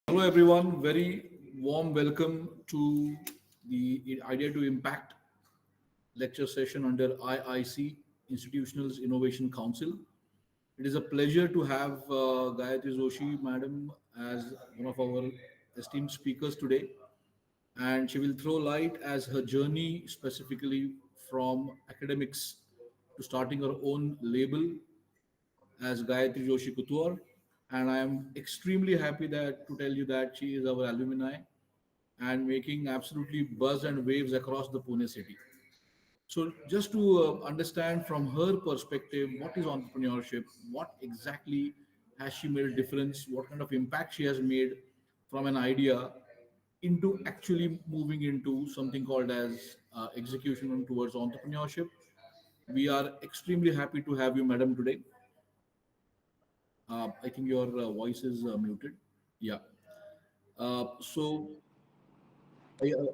Hello, everyone. Very warm welcome to the Idea to Impact lecture session under IIC, Institutional Innovation Council. It is a pleasure to have Gayatri Joshi, madam, as one of our esteemed speakers today. And she will throw light as her journey specifically from academics to starting her own label as Gayatri Joshi Couture. And I am extremely happy that to tell you that she is our alumni and making absolutely buzz and waves across the Pune city. So, just to understand from her perspective, what is entrepreneurship? What exactly has she made a difference? What kind of impact she has made from an idea into actually moving into something called as execution towards entrepreneurship? We are extremely happy to have you, madam, today. I think your voice is muted. Yeah. So I, uh,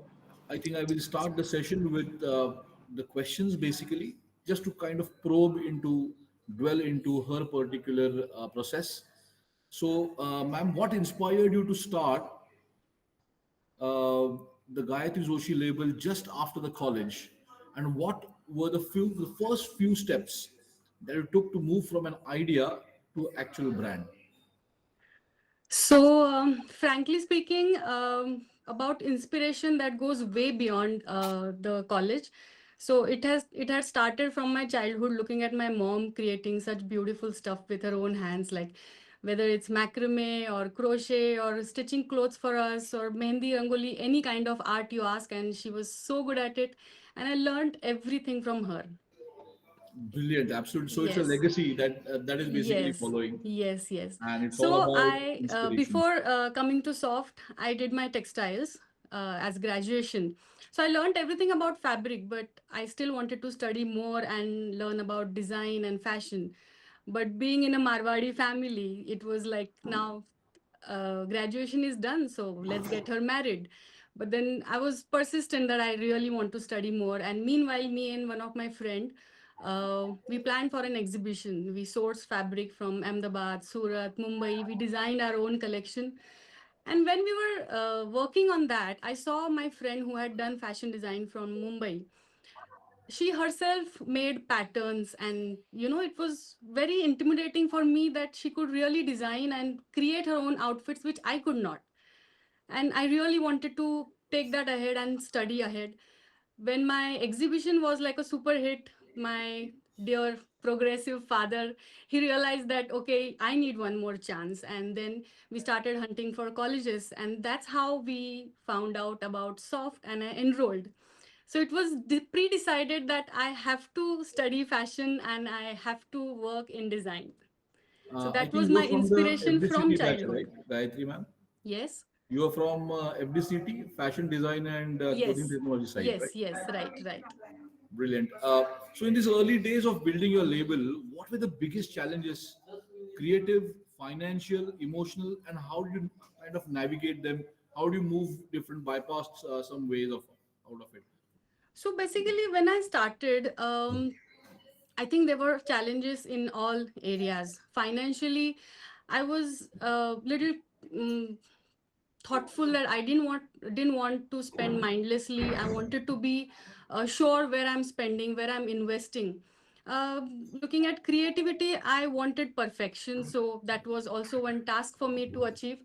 I think I will start the session with the questions basically, just to kind of dwell into her particular process. So, ma'am, what inspired you to start uh, the Gayatri Joshi label just after the college, and what were the first few steps that it took to move from an idea to actual brand? Frankly speaking, about inspiration that goes way beyond the college. So it had started from my childhood, looking at my mom creating such beautiful stuff with her own hands, like whether it's macrame or crochet or stitching clothes for us or mehndi rangoli, any kind of art you ask, and she was so good at it, and I learned everything from her. Brilliant, absolutely. So it's a Yes. legacy that is basically Yes, following, yes. and it's all So about inspiration. before coming to soft, I did my textiles as graduation. So I learned everything about fabric, but I still wanted to study more and learn about design and fashion. But being in a Marwadi family, it was like now graduation is done, so let's get her married. But then I was persistent that I really want to study more. And meanwhile, me and one of my friend, we planned for an exhibition. We sourced fabric from Ahmedabad, Surat, Mumbai. We designed our own collection. And when we were working on that, I saw my friend who had done fashion design from Mumbai. She herself made patterns, and it was very intimidating for me that she could really design and create her own outfits, which I could not. And I really wanted to take that ahead and study ahead. When my exhibition was like a super hit, my dear progressive father, he realized that, okay, I need one more chance. And then we started hunting for colleges, and that's how we found out about soft, and I enrolled. So it was pre-decided that I have to study fashion and I have to work in design. So I that think was you're my from the inspiration from FDCT batch, right, childhood. Gayatri ma'am? Yes. You are from FDCT, fashion design and clothing Yes. technology side, right? Yes. Right. Brilliant. So, in these early days of building your label, what were the biggest challenges? Creative, financial, emotional, and how do you kind of navigate them? How do you move different bypass some ways of out of it? So basically, when I started, I think there were challenges in all areas. Financially, I was a little um, thoughtful that I didn't want to spend mindlessly. I wanted to be sure where I'm spending, where I'm investing. Looking at creativity, I wanted perfection, so that was also one task for me to achieve.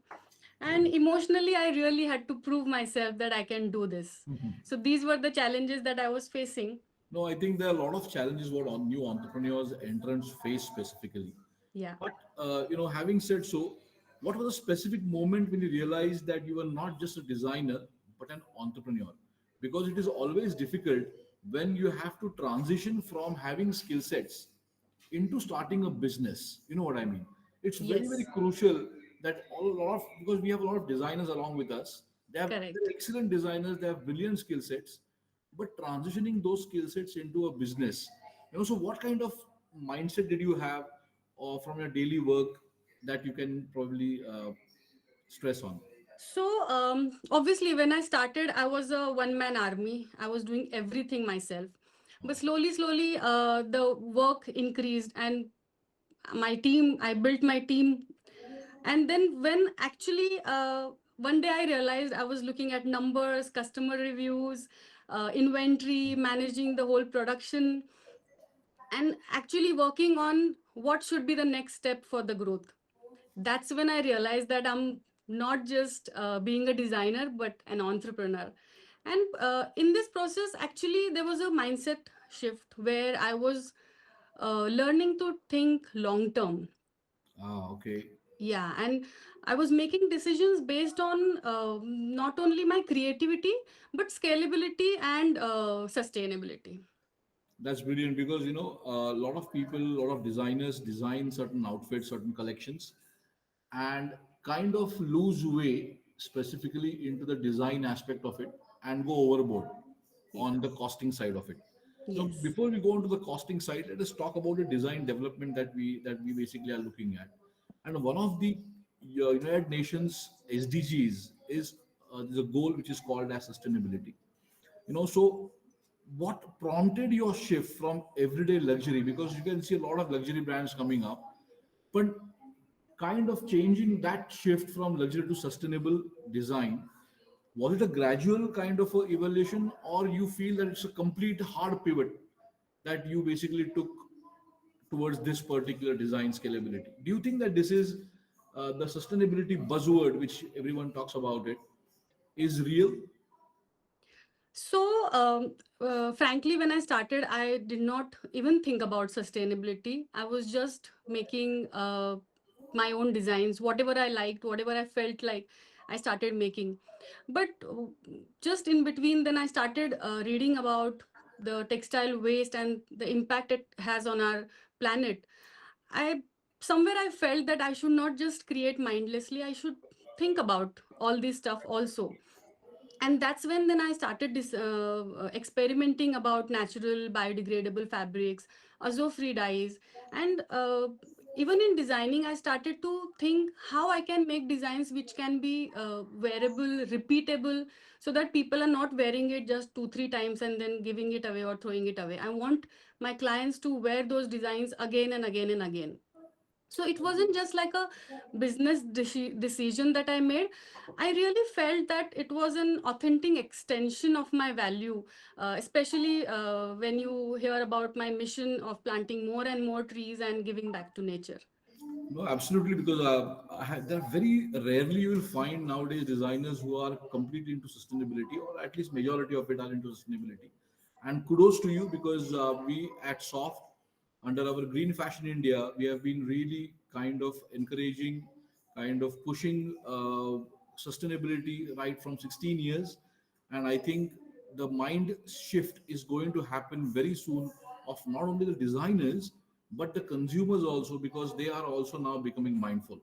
And emotionally, I really had to prove myself that I can do this. So these were the challenges that I was facing. No, I think there are a lot of challenges what new entrepreneurs entrants face specifically. Yeah. But having said so, what was the specific moment when you realized that you were not just a designer but an entrepreneur? Because it is always difficult when you have to transition from having skill sets into starting a business. You know what I mean? It's very Yes. crucial that all a lot of because we have a lot of designers along with us. They're Correct. excellent designers. They have brilliant skill sets, but transitioning those skill sets into a business. So what kind of mindset did you have, or from your daily work that you can probably stress on? So, obviously, when I started, I was a one-man army. I was doing everything myself. But slowly, the work increased, and I built my team. And then when actually one day I realized I was looking at numbers, customer reviews, inventory, managing the whole production, and actually working on what should be the next step for the growth. That's when I realized that I'm not just being a designer, but an entrepreneur. And in this process, actually, there was a mindset shift where I was learning to think long term. Ah, okay. Yeah, and I was making decisions based on not only my creativity, but scalability and sustainability. That's brilliant because a lot of people, a lot of designers design certain outfits, certain collections, and kind of lose way specifically into the design aspect of it and go overboard Yeah. on the costing side of it. So Yes. before we go into the costing side, let us talk about the design development that we basically are looking at. And one of the United Nations SDGs is there's a goal which is called as sustainability. So what prompted your shift from everyday luxury, because you can see a lot of luxury brands coming up, but kind of changing that shift from luxury to sustainable design, was it a gradual kind of a evolution, or you feel that it's a complete hard pivot that you basically took towards this particular design scalability? Do you think that this is the sustainability buzzword which everyone talks about it is real? So, frankly, when I started, I did not even think about sustainability. I was just making my own designs, whatever I liked, whatever I felt like, I started making. But just in between, then I started reading about the textile waste and the impact it has on our planet. I somewhere I felt that I should not just create mindlessly. I should think about all this stuff also. And that's when then I started experimenting about natural biodegradable fabrics, azo free dyes, and even in designing I started to think how I can make designs which can be wearable, repeatable, so that people are not wearing it just 2 3 times and then giving it away or throwing it away. I want my clients to wear those designs again and again and again. So it wasn't just like a business decision that I made. I really felt that it was an authentic extension of my value, especially when you hear about my mission of planting more and more trees and giving back to nature. No, absolutely, because there are very rarely you will find nowadays designers who are completely into sustainability, or at least majority of it are into sustainability. And kudos to you, because we at Soft, under our Green Fashion India, we have been really kind of encouraging, kind of pushing sustainability right from 16 years. And I think the mind shift is going to happen very soon of not only the designers but the consumers also, because they are also now becoming mindful.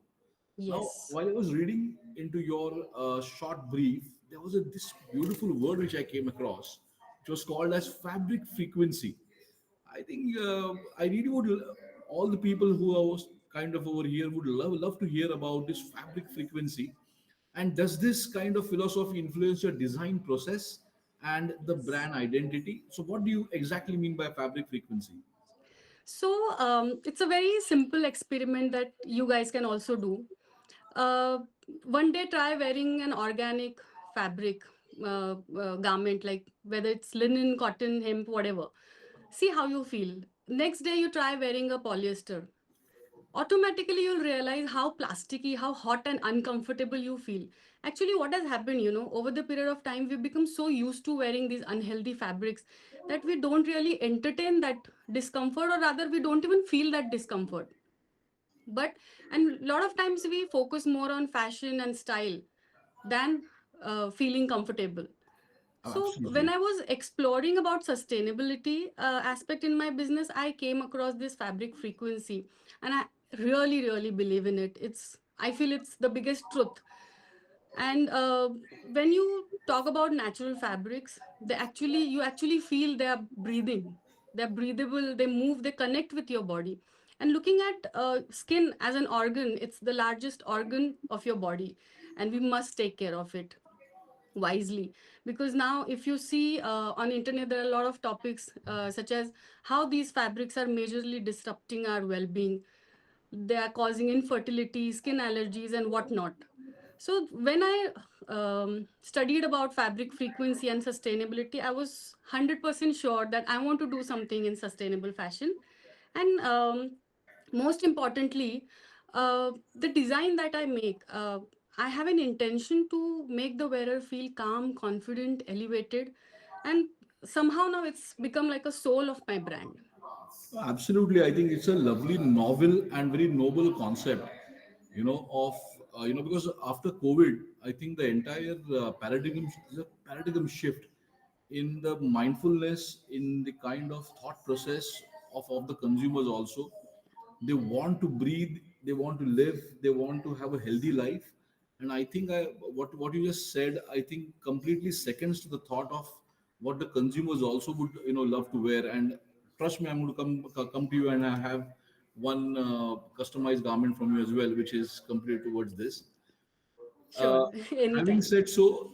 Now, Yes. while I was reading into your short brief, there was this beautiful word which I came across, which was called as fabric frequency. I think I really would, all the people who are kind of over here would love to hear about this fabric frequency. And does this kind of philosophy influence your design process and the Yes. brand identity? So, what do you exactly mean by fabric frequency? So it's a very simple experiment that you guys can also do. Uh, One day, try wearing an organic fabric garment, like whether it's linen, cotton, hemp, whatever. See how you feel. Next day, you try wearing a polyester. Automatically, you'll realize how plasticky, how hot and uncomfortable you feel. Actually, what has happened, over the period of time, we've become so used to wearing these unhealthy fabrics that we don't really entertain that discomfort, or rather, we don't even feel that discomfort. But and a lot of times we focus more on fashion and style than feeling comfortable. Oh, So when absolutely. I was exploring about sustainability aspect in my business, I came across this fabric frequency, and I really believe in it. I feel it's the biggest truth. And when you talk about natural fabrics, you actually feel they are breathing. They're breathable, they move, they connect with your body. And looking at skin as an organ, it's the largest organ of your body, and we must take care of it wisely. Because now if you see on internet, there are a lot of topics such as how these fabrics are majorly disrupting our well-being. they are causing infertility, skin allergies, and whatnot. So when I studied about fabric frequency and sustainability, I was 100% sure that I want to do something in sustainable fashion. And most importantly, the design that I make, I have an intention to make the wearer feel calm, confident, elevated, and somehow now it's become like a soul of my brand. Absolutely, I think it's a lovely, novel, and very noble concept. Of because after COVID, I think the entire paradigm is a paradigm shift in the mindfulness, in the kind of thought process of the consumers also. They want to breathe, they want to live, they want to have a healthy life. And I think what you just said, I think completely seconds to the thought of what the consumers also would love to wear. And trust me, I'm going to come to you, and I have one customized garment from you as well, which is completed towards this. Sure, uh, Having anytime. said so,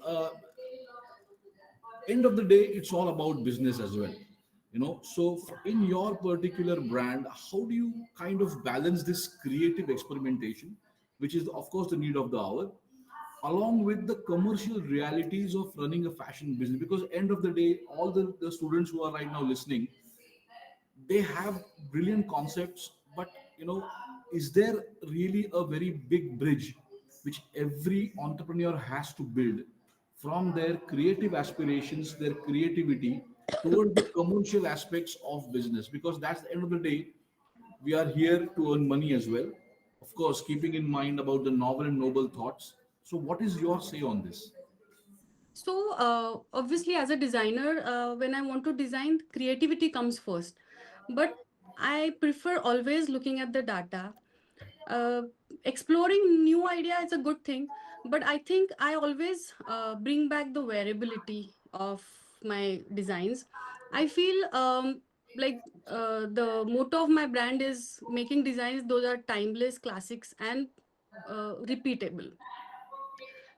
end of the day, it's all about business as well. So in your particular brand, how do you kind of balance this creative experimentation, which is of course the need of the hour, along with the commercial realities of running a fashion business? Because end of the day, all the students who are right now listening, they have brilliant concepts, but is there really a very big bridge which every entrepreneur has to build from their creative aspirations, their creativity, towards the commercial aspects of business? Because that's the end of the day, we are here to earn money as well, of course keeping in mind about the novel and noble thoughts. So what is your say on this? So, obviously, as a designer, when I want to design, creativity comes first. But I prefer always looking at the data. Uh, Exploring new idea is a good thing, but I think I always bring back the variability of my designs. I feel the motto of my brand is making designs those are timeless, classics, and repeatable.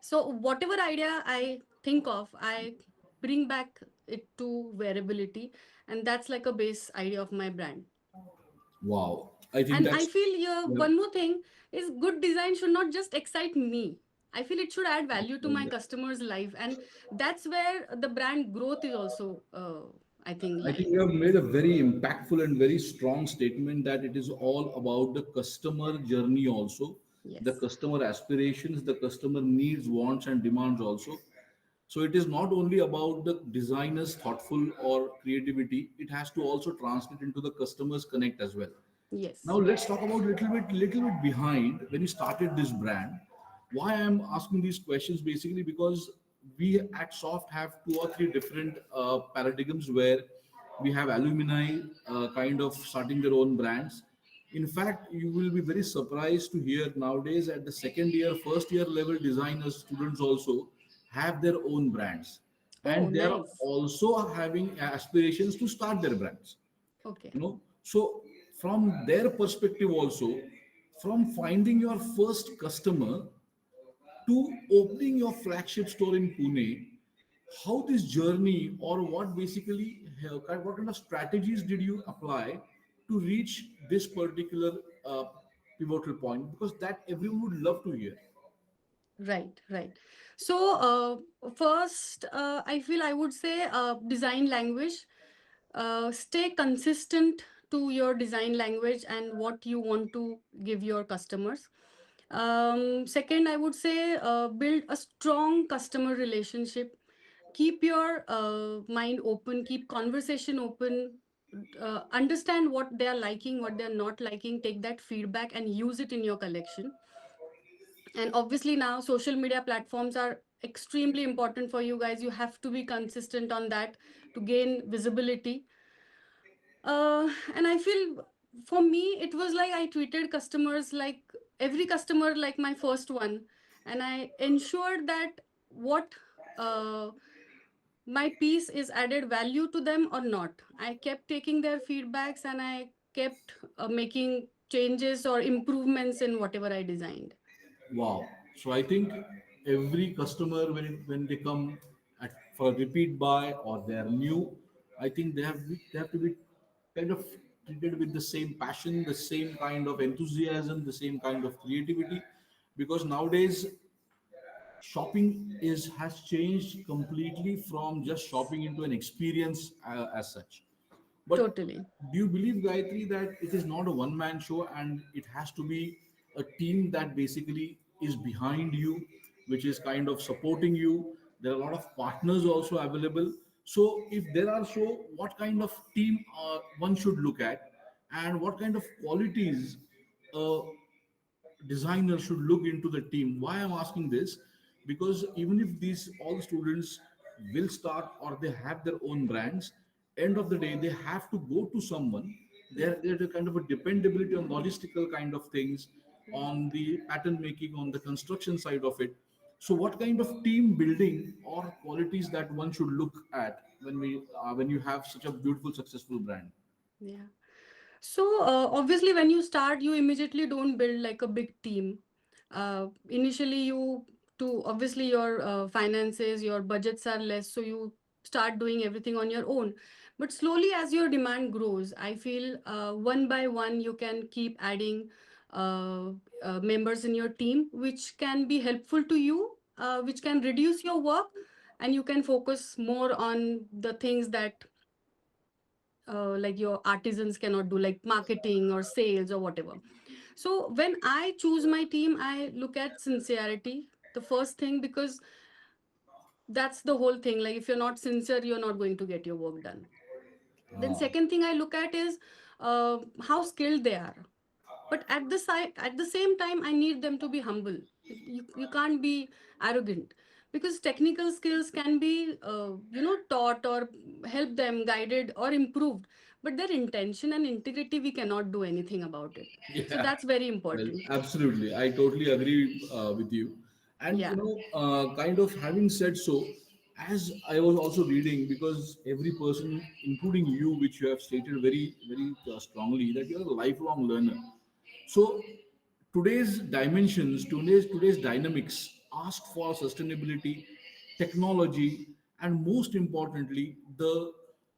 So whatever idea I think of, I bring back it to variability, and that's like a base idea of my brand. Wow, I think And I that's, feel, yeah, yeah. one more thing is good design should not just excite me. I feel it should add value to my Yeah. customer's life, and that's where the brand growth is also, I think, I think lying. you have made a very impactful and very strong statement that it is all about the customer journey also, the Yes, customer aspirations, the customer needs, wants, and demands also. So it is not only about the designer's thoughtful or creativity; it has to also translate into the customer's connect as well. Now yes. let's talk about little bit behind when you started this brand. Why I'm asking these questions, basically because we at Soft have two or three different paradigms where we have alumni kind of starting their own brands. In fact, you will be very surprised to hear nowadays at the second year, first year level designers, students also have their own brands, Oh, and they are nice. also having aspirations to start their brands. Okay. So from their perspective also, from finding your first customer to opening your flagship store in Pune, how this journey, or what basically, what kind of strategies did you apply to reach this particular uh, pivotal point? Because that everyone would love to hear. Right, right. So, first, I feel I would say design language. Stay consistent to your design language and what you want to give your customers. Second, I would say build a strong customer relationship. Keep your mind open, keep conversation open. Understand what they are liking, what they are not liking. Take that feedback and use it in your collection. And obviously now social media platforms are extremely important for you guys. You have to be consistent on that to gain visibility. And I feel for me it was like I treated customers like every customer like my first one, and I ensured that what uh, my piece is added value to them or not. I kept taking their feedbacks and I kept making changes or improvements in whatever I designed. Wow. So I think every customer, when they come for a repeat buy or they are new, I think they have to be kind of treated with the same passion, the same kind of enthusiasm, the same kind of creativity. Because nowadays shopping is has changed completely from just shopping into an experience as such. But Totally. do you believe, Gayatri, that it is not a one man show and it has to be a team that basically is behind you, which is kind of supporting you? There are a lot of partners also available. So, if there are so, what kind of team one should look at, and what kind of qualities uh, designer should look into the team? Why I'm asking this, because even if these all students will start or they have their own brands, end of the day they have to go to someone. There's a kind of a dependability on logistical kind of things, on the pattern making, on the construction side of it. So what kind of team building or qualities that one should look at when you have such a beautiful successful brand? Yeah. So obviously, when you start, you immediately don't build like a big team. Initially, you to obviously your finances, your budgets are less, so you start doing everything on your own. But slowly, as your demand grows, I feel one by one you can keep adding uh, members in your team, which can be helpful to you, which can reduce your work, and you can focus more on the things that like your artisans cannot do, like marketing or sales or whatever. So when I choose my team, I look at sincerity, the first thing, because that's the whole thing. Like if you're not sincere, you're not going to get your work done. Then Ah, second thing I look at is how skilled they are. But at the same time, I need them to be humble. You can't be arrogant, because technical skills can be taught or help them guided or improved, but their intention and integrity, we cannot do anything about it. So yeah. that's very Well, important. absolutely. I totally agree with you. And, Yeah. kind of having said so, as I was also reading, because every person, including you, which you have stated very, very strongly, that you're a lifelong learner. So today's dynamics ask for sustainability, technology, and most importantly, the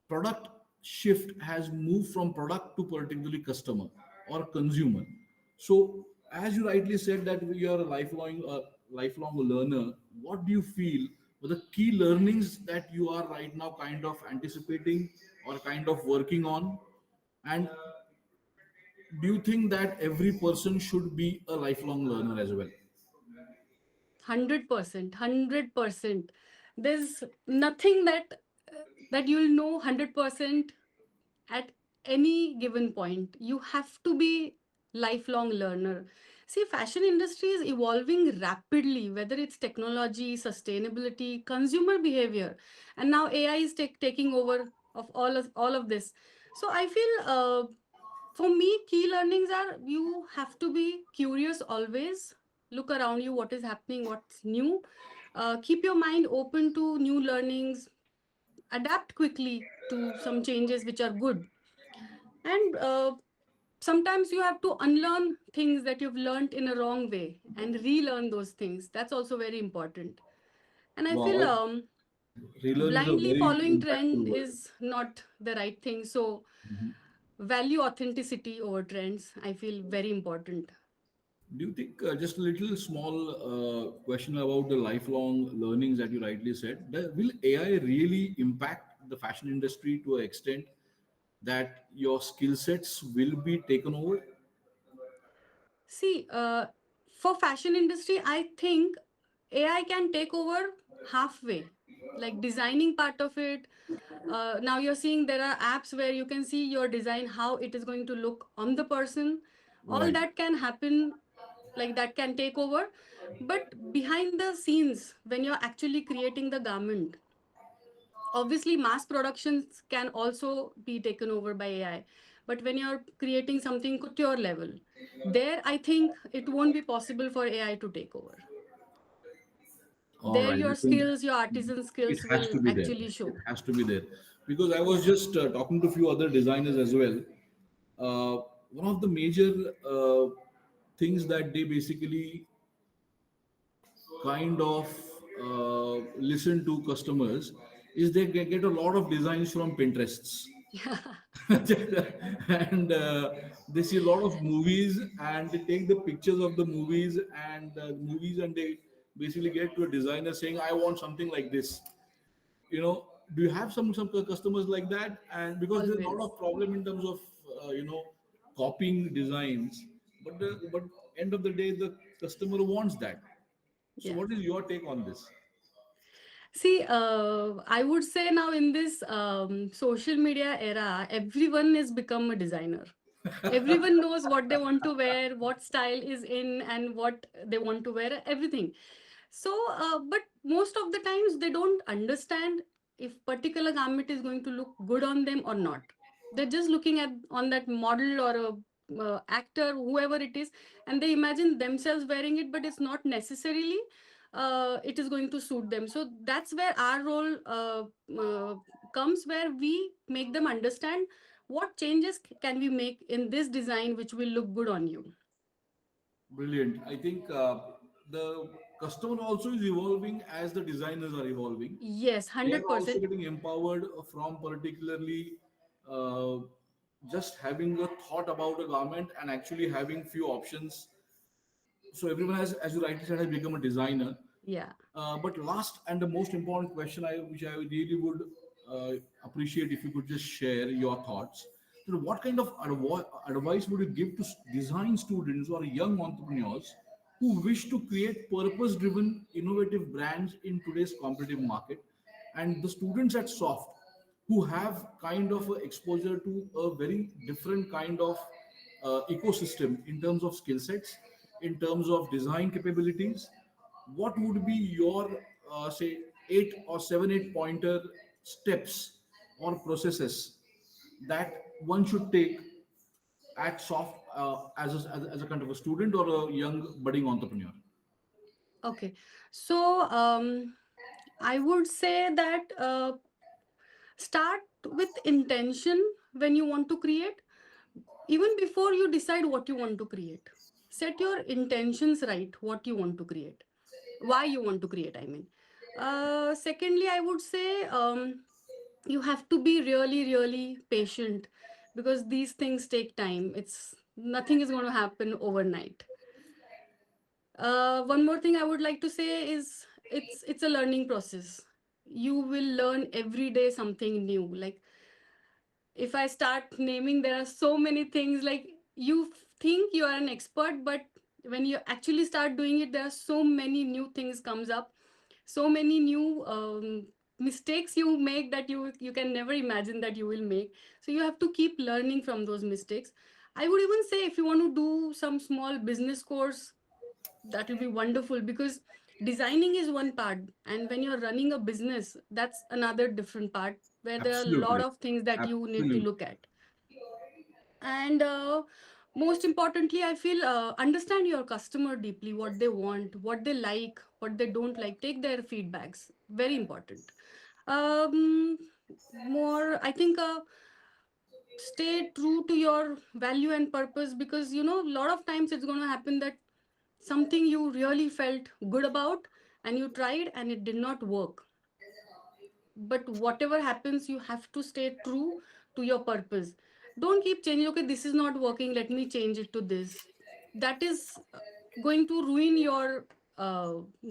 product shift has moved from product to particularly customer or consumer. So, as you rightly said that you are a lifelong learner, what do you feel were the key learnings that you are right now kind of anticipating or kind of working on? And do you think that every person should be a lifelong learner as well? 100%, 100%. There's nothing that you'll know 100% at any given point. You have to be lifelong learner. See, fashion industry is evolving rapidly, whether it's technology, sustainability, consumer behavior, and now AI is taking over of all of this. So I feel for me, key learnings are you have to be curious always. Look around you, what is happening, what's new. Keep your mind open to new learnings, adapt quickly to some changes which are good. And sometimes you have to unlearn things that you've learned in a wrong way and relearn those things. That's also very important. And I feel Wow, relearn is a blindly very following impactful trend word. is not the right thing. So value authenticity over trends, I feel very important. Do you think, just a little small question about the lifelong learnings that you rightly said, that will AI really impact the fashion industry to an extent that your skill sets will be taken over? See, for fashion industry, I think AI can take over halfway, like designing part of it. Now you're seeing there are apps where you can see your design, how it is going to look on the person. All Right. that can happen, like that can take over. But behind the scenes, when you're actually creating the garment, obviously mass productions can also be taken over by AI. But when you're creating something couture level, there I think it won't be possible for AI to take over. All There right. your Because skills, your artisan it skills has will to be there. actually It show. has to be there. Because I was just talking to a few other designers as well. One of the major things that they basically kind of listen to customers is they get a lot of designs from Pinterests. Yeah. and they see a lot of movies and they take the pictures of the movies and they basically get to a designer saying, I want something like this. Do you have some customers like that? And because there's a lot Always. of problem in terms of copying designs, but end of the day the customer wants that. So Yeah. what is your take on this? See, I would say now in this social media era, everyone has become a designer. Everyone knows what they want to wear, what style is in, and what they want to wear, everything. So, but most of the times they don't understand if particular garment is going to look good on them or not. They're just looking at on that model or a actor, whoever it is, and they imagine themselves wearing it, but it's not necessarily it is going to suit them. So that's where our role comes, where we make them understand what changes can we make in this design which will look good on you. Brilliant. I think the customer also is evolving as the designers are evolving. Yes, They are also 100%. getting empowered from particularly uh, just having a thought about a garment and actually having few options. So everyone has, as you rightly said, has become a designer. Yeah. But last and the most important question, which I really would uh, appreciate if you could just share your thoughts. So what kind of advice would you give to design students or young entrepreneurs who wish to create purpose-driven, innovative brands in today's competitive market, and the students at Soft who have kind of a exposure to a very different kind of ecosystem in terms of skill sets, in terms of design capabilities? What would be your say 8 or 7 8 pointer steps or processes that one should take at Soft as a kind of a student or a young budding entrepreneur? Okay. So I would say that start with intention when you want to create, even before you decide what you want to create. Set your intentions right, what you want to create, why you want to create, I mean. Secondly, I would say you have to be really, really patient, because these things take time. It's nothing is going to happen overnight. One more thing I would like to say is it's a learning process. You will learn every day something new. Like if I start naming, there are so many things. Like you think you are an expert, but when you actually start doing it, there are so many new things comes up, so many new mistakes you make that you can never imagine that you will make. So you have to keep learning from those mistakes. I would even say if you want to do some small business course, that will be wonderful, because designing is one part, and when you're running a business, that's another different part, where there are a lot Absolutely, of things that you need to absolutely. look at. And most importantly, I feel understand your customer deeply, what they want, what they like, what they don't like. Take their feedbacks, very important. um More, I think, stay true to your value and purpose, because a lot of times it's going to happen that something you really felt good about and you tried and it did not work. But whatever happens, you have to stay true to your purpose. Don't keep changing. Okay, this is not working, let me change it to this. That is going to ruin your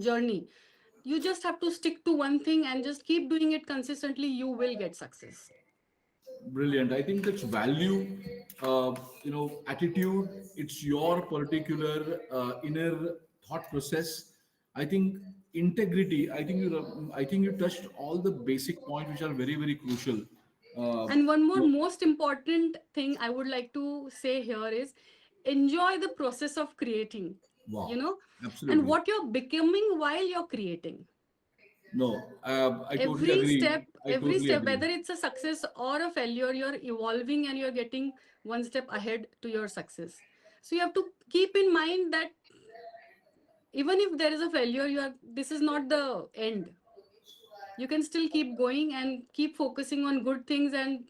journey. You just have to stick to one thing and just keep doing it consistently. You will get success. Brilliant. I think that's value, attitude. It's your particular inner thought process. I think integrity. I think you touched all the basic points which are very very crucial. Uh, And one you more know, most important thing I would like to say here is enjoy the process of creating, you wow, know, and absolutely. what you're becoming while you're creating. No, I totally Every agree. step, I totally agree. whether it's a success or a failure, you're evolving and you're getting one step ahead to your success. So you have to keep in mind that even if there is a failure, this is not the end. You can still keep going and keep focusing on good things, and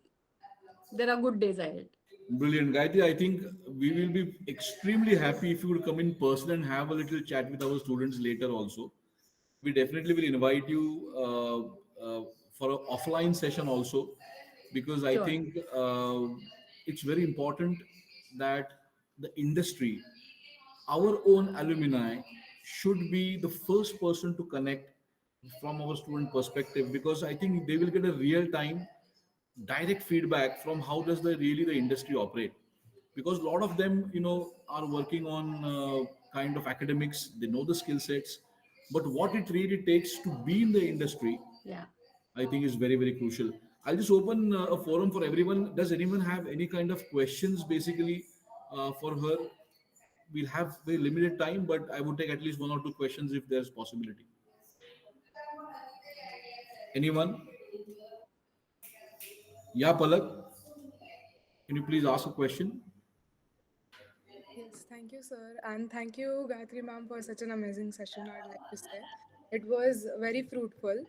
there are good days ahead. Brilliant, Gayatri. I think we will be extremely happy if you would come in person and have a little chat with our students later also. We definitely will invite you for an offline session also. because I Sure. think it's very important that the industry, our own alumni, should be the first person to connect from our student perspective, because I think they will get a real time direct feedback from how does the really the industry operate, because a lot of them are working on kind of academics, they know the skill sets, but what it really takes to be in the industry, Yeah. I think is very, very crucial. I'll just open a forum for everyone. Does anyone have any kind of questions basically for her? We'll have very limited time, but I would take at least one or two questions if there's possibility. Anyone? Yeah, Palak, can you please ask a question? Yes, thank you, sir. And thank you, Gayatri ma'am, for such an amazing session, I'd like to say. It was very fruitful.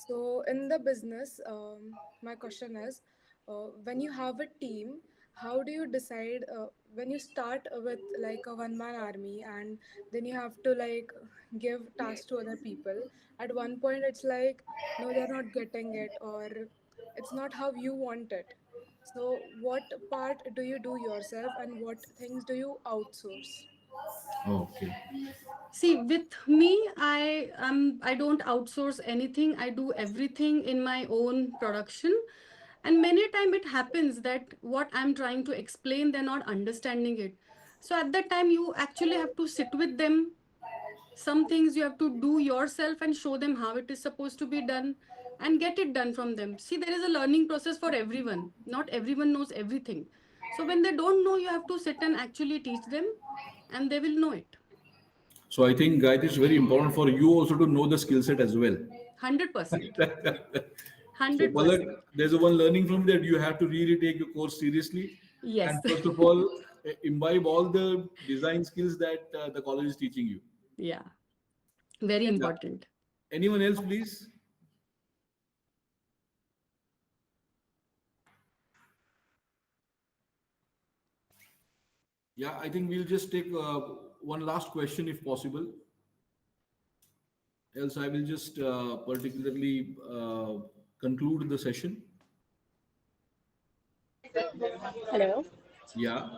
So, in the business, my question is when you have a team, how do you decide when you start with like a one man army and then you have to like give tasks to other people? At one point, it's like, no, they're not getting it, or it's not how you want it. So, what part do you do yourself and what things do you outsource? Okay. See, with me, I don't outsource anything. I do everything in my own production. And many time it happens that what I'm trying to explain, they're not understanding it. So at that time, you actually have to sit with them. Some things you have to do yourself and show them how it is supposed to be done and get it done from them. See, there is a learning process for everyone. Not everyone knows everything. So when they don't know, you have to sit and actually teach them and they will know it. So I think, Gayatri, it's very important for you also to know the skill set as well. 100%. So, Palak, 100%. there's a one learning from that. You have to really take your course seriously, Yes. and first of all, imbibe all the design skills that the college is teaching you. Yeah. Very Yeah. important. Anyone else, please? Yeah, I think we'll just take one last question if possible. Else, I will just particularly conclude the session. Hello. Yeah.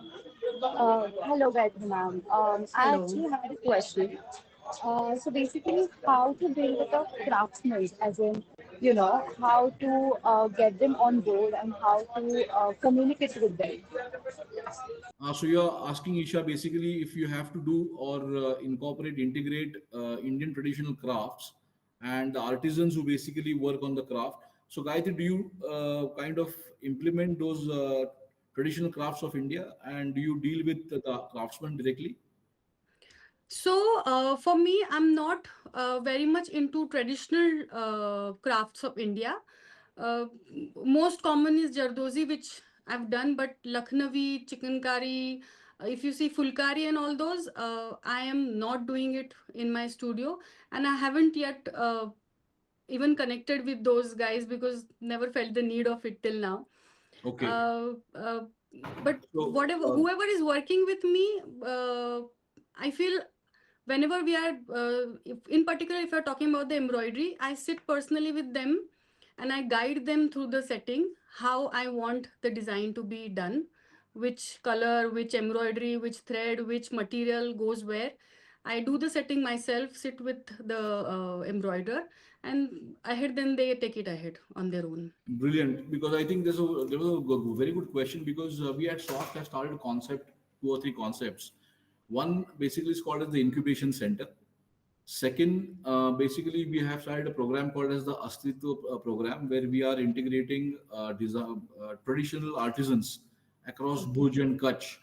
Hello, Gayatri ma'am. I Hello. actually had a question. So basically, how to build with a craftsmen, as in, how to get them on board and how to communicate with them. So you're asking Isha basically if you have to do or incorporate, integrate Indian traditional crafts and the artisans who basically work on the craft. So Gayatri, do you kind of implement those traditional crafts of India, and do you deal with the craftsmen directly? So, for me, I'm not very much into traditional crafts of India. Uh, Most common is Jardozi, which I've done, but Lucknowi, chikankari, if you see Fulkari and all those, I am not doing it in my studio, and I haven't yet even connected with those guys because never felt the need of it till now. Okay. Uh, uh, but So whatever, whoever is working with me, I feel whenever we are if, in particular if you're talking about the embroidery, I sit personally with them and I guide them through the setting how I want the design to be done, which color, which embroidery, which thread, which material goes where. I do the setting myself, sit with the embroiderer, and ahead then they take it ahead on their own. brilliant, because I think there was a very good question, because we at Soft have started a concept, two or three concepts. One basically is called as the incubation center. Second, basically, we have started a program called as the Astritva program, where we are integrating traditional artisans across Okay. Bhuj and Kutch.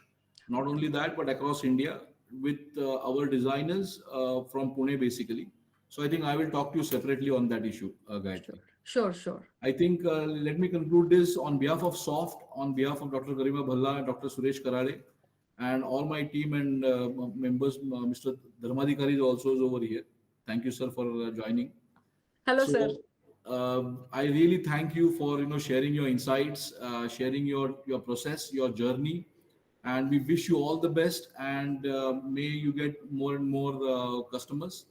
Not only Okay. that, but across India with our designers from Pune, basically. So I think I will talk to you separately on that issue, Sure. Gayatri. Sure. Sure. I think let me conclude this on behalf of SOFT, on behalf of Dr. Garima Bhalla and Dr. Suresh Karade, and all my team and members. Mr. Dharmadhikari is also is over here. Thank you, sir, for joining. Hello, sir. So I really thank you for sharing your insights, sharing your process, your journey, and we wish you all the best. And may you get more and more customers.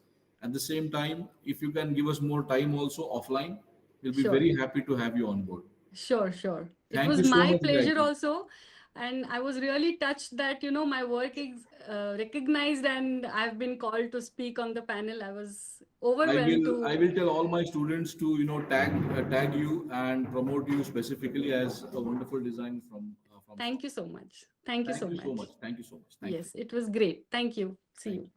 At the same time, if you can give us more time also offline, we'll be Sure. very happy to have you on board. Sure, sure. It Thank you was so my much, pleasure Gayatri. also. And I was really touched that, my work is recognized and I've been called to speak on the panel. I was overwhelmed I to. will tell all my students to tag you and promote you specifically as a wonderful design from Thank shop. you so much. Thank you Thank so you so much. much. Thank you so much. Thank you. Yes, it was great. Thank you. See Thank you. you.